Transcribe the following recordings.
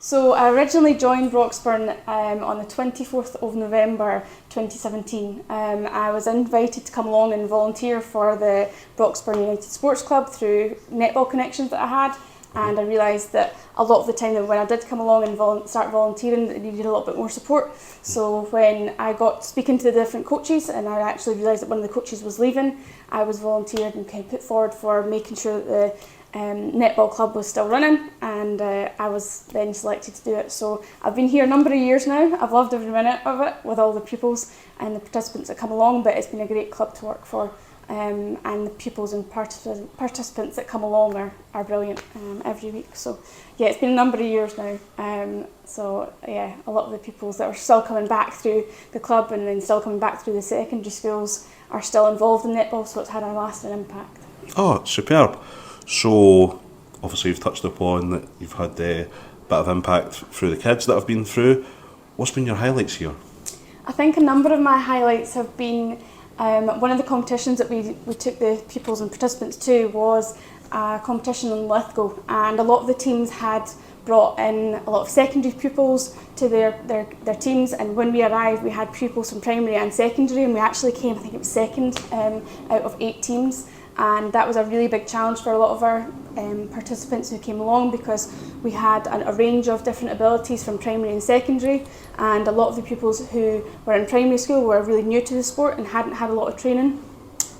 So I originally joined Broxburn on the 24th of November 2017. I was invited to come along and volunteer for the Broxburn United Sports Club through netball connections that I had, and I realised that a lot of the time that when I did come along and start volunteering, it needed a little bit more support. So when I got speaking to the different coaches and I actually realised that one of the coaches was leaving, I was volunteered and kind of put forward for making sure that the netball club was still running, and I was then selected to do it. So I've been here a number of years now. I've loved every minute of it with all the pupils and the participants that come along, but it's been a great club to work for, and the pupils and participants that come along are brilliant every week. So yeah, it's been a number of years now. So yeah, a lot of the pupils that are still coming back through the club and then still coming back through the secondary schools are still involved in netball, so it's had a lasting impact. Oh, superb. So, obviously you've touched upon that you've had a bit of impact through the kids that have been through. What's been your highlights here? I think a number of my highlights have been, one of the competitions that we took the pupils and participants to was a competition in Lithgow, and a lot of the teams had brought in a lot of secondary pupils to their teams, and when we arrived we had pupils from primary and secondary, and we actually came, I think it was second out of 8 teams. And that was a really big challenge for a lot of our participants who came along, because we had a range of different abilities from primary and secondary, and a lot of the pupils who were in primary school were really new to the sport and hadn't had a lot of training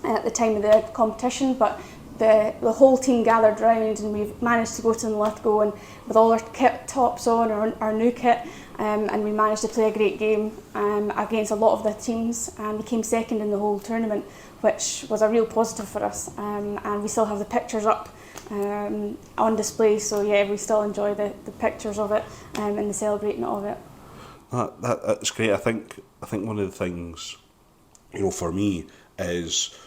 at the time of the competition, but the whole team gathered round and we've managed to go to Lithgow and with all our kit tops on, our new kit, and we managed to play a great game against a lot of the teams, and we came second in the whole tournament, which was a real positive for us, and we still have the pictures up on display, so yeah, we still enjoy the pictures of it and the celebrating of it. That's great. I think one of the things, for me is,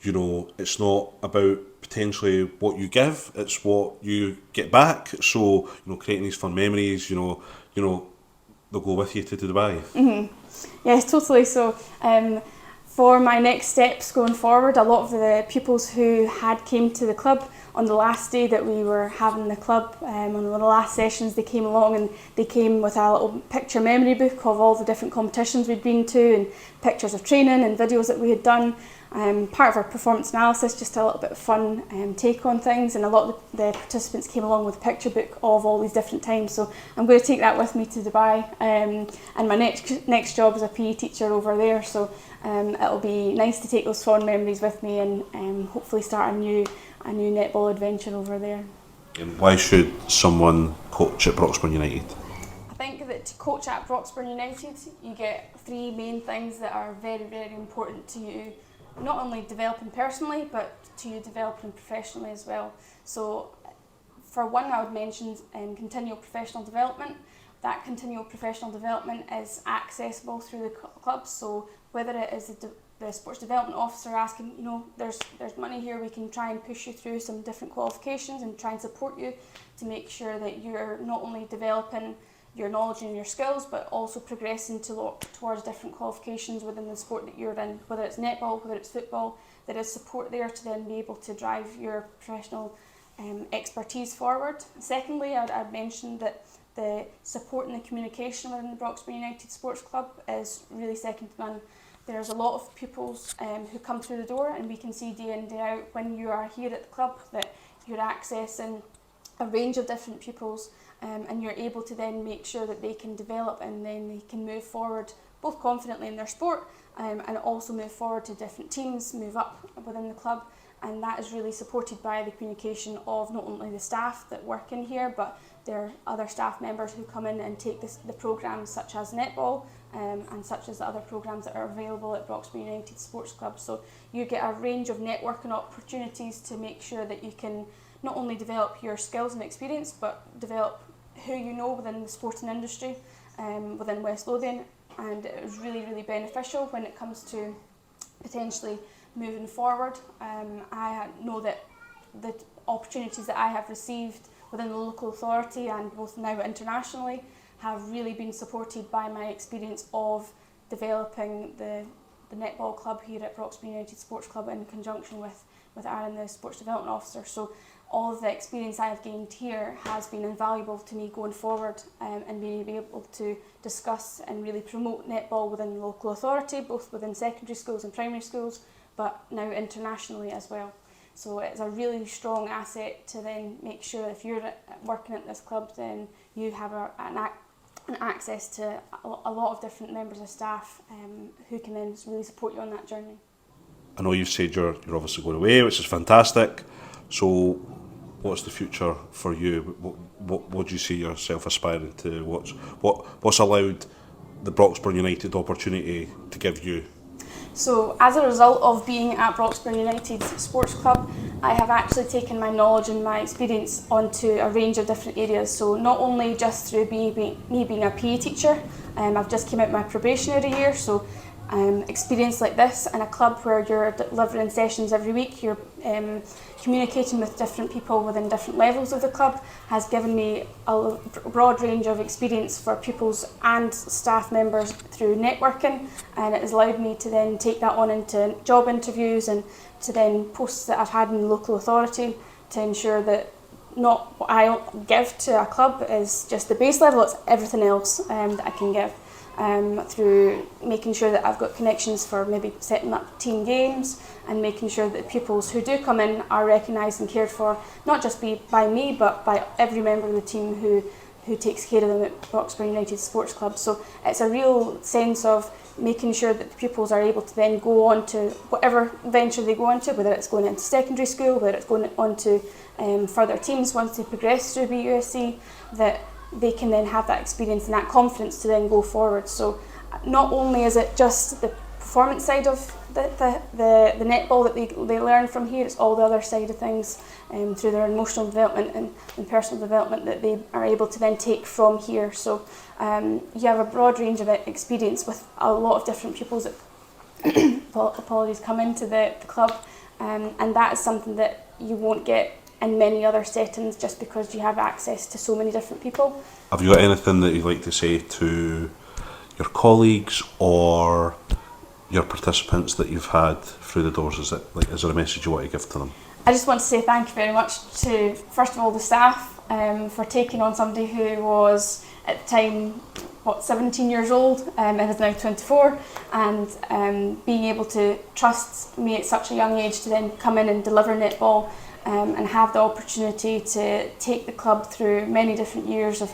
it's not about potentially what you give, it's what you get back. So, creating these fun memories, they'll go with you to Dubai. Mm-hmm. Yes, totally. So for my next steps going forward, a lot of the pupils who had came to the club on the last day that we were having the club, on one of the last sessions, they came along and they came with a little picture memory book of all the different competitions we'd been to and pictures of training and videos that we had done. Part of our performance analysis, just a little bit of fun take on things, and a lot of the participants came along with a picture book of all these different times, so I'm going to take that with me to Dubai, and my next job is a PE teacher over there, so it'll be nice to take those fond memories with me and hopefully start a new netball adventure over there. And why should someone coach at Broxburn United? I think that to coach at Broxburn United, you get 3 main things that are very, very important to you, not only developing personally, but to you developing professionally as well. So for one, I would mention continual professional development. That continual professional development is accessible through the club, so whether it is the sports development officer asking, there's money here, we can try and push you through some different qualifications and try and support you to make sure that you're not only developing your knowledge and your skills, but also progressing towards different qualifications within the sport that you're in, whether it's netball, whether it's football. There is support there to then be able to drive your professional expertise forward. Secondly, I'd mentioned that the support and the communication within the Broxburn United Sports Club is really second to none. There's a lot of pupils who come through the door, and we can see day in, day out when you are here at the club that you're accessing a range of different pupils, and you're able to then make sure that they can develop and then they can move forward both confidently in their sport, and also move forward to different teams, move up within the club, and that is really supported by the communication of not only the staff that work in here, but there are other staff members who come in and take the programmes such as netball, and such as the other programmes that are available at Broxburn United Sports Club. So you get a range of networking opportunities to make sure that you can not only develop your skills and experience, but develop who you know within the sporting industry within West Lothian, and it was really, really beneficial when it comes to potentially moving forward. I know that the opportunities that I have received within the local authority and both now internationally have really been supported by my experience of developing the netball club here at Broxburn United Sports Club in conjunction with Aaron, the Sports Development Officer. So all of the experience I have gained here has been invaluable to me going forward, and being able to discuss and really promote netball within the local authority, both within secondary schools and primary schools, but now internationally as well. So it's a really strong asset to then make sure if you're working at this club, then you have an access to a lot of different members of staff who can then really support you on that journey. I know you've said you're obviously going away, which is fantastic. So what's the future for you? What do you see yourself aspiring to? What's allowed the Broxburn United opportunity to give you? So as a result of being at Broxburn United Sports Club, I have actually taken my knowledge and my experience onto a range of different areas. So not only just through me being a PE teacher, I've just came out my probationary year, so experience like this in a club where you're delivering sessions every week, you're communicating with different people within different levels of the club, has given me a broad range of experience for pupils and staff members through networking, and it has allowed me to then take that on into job interviews and to then posts that I've had in the local authority to ensure that not what I give to a club is just the base level, it's everything else that I can give. Through making sure that I've got connections for maybe setting up team games and making sure that pupils who do come in are recognised and cared for, not just by me but by every member of the team who takes care of them at Broxburn United Sports Club. So it's a real sense of making sure that the pupils are able to then go on to whatever venture they go on to, whether it's going into secondary school, whether it's going on to further teams once they progress through BUSC, that they can then have that experience and that confidence to then go forward. So not only is it just the performance side of the netball that they learn from here, it's all the other side of things through their emotional development and personal development that they are able to then take from here. So you have a broad range of experience with a lot of different pupils that apologies, come into the club, and that is something that you won't get in many other settings just because you have access to so many different people. Have you got anything that you'd like to say to your colleagues or your participants that you've had through the doors? Is there a message you want to give to them? I just want to say thank you very much to, first of all, the staff for taking on somebody who was at the time 17 years old and is now 24, and being able to trust me at such a young age to then come in and deliver netball and have the opportunity to take the club through many different years of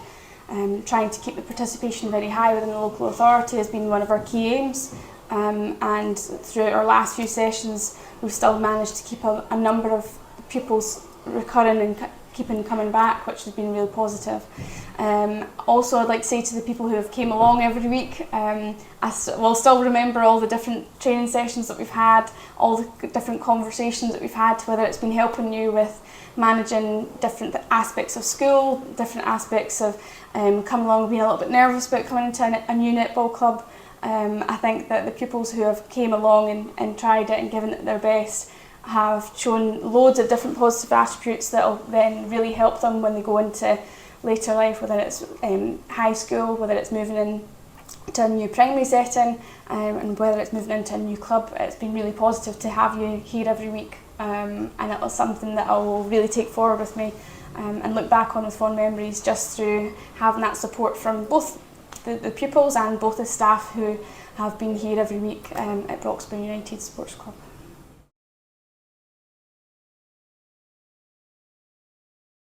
trying to keep the participation very high within the local authority has been one of our key aims. And through our last few sessions, we've still managed to keep a number of pupils recurring and keeping coming back, which has been really positive. Also, I'd like to say to the people who have came along every week, I will still remember all the different training sessions that we've had, all the different conversations that we've had, whether it's been helping you with managing different aspects of school, different aspects of coming along, being a little bit nervous about coming into a new netball club. I think that the pupils who have came along and tried it and given it their best have shown loads of different positive attributes that will then really help them when they go into later life, whether it's high school, whether it's moving into a new primary setting, and whether it's moving into a new club. It's been really positive to have you here every week, and it was something that I will really take forward with me and look back on with fond memories, just through having that support from both the pupils and both the staff who have been here every week at Broxburn United Sports Club.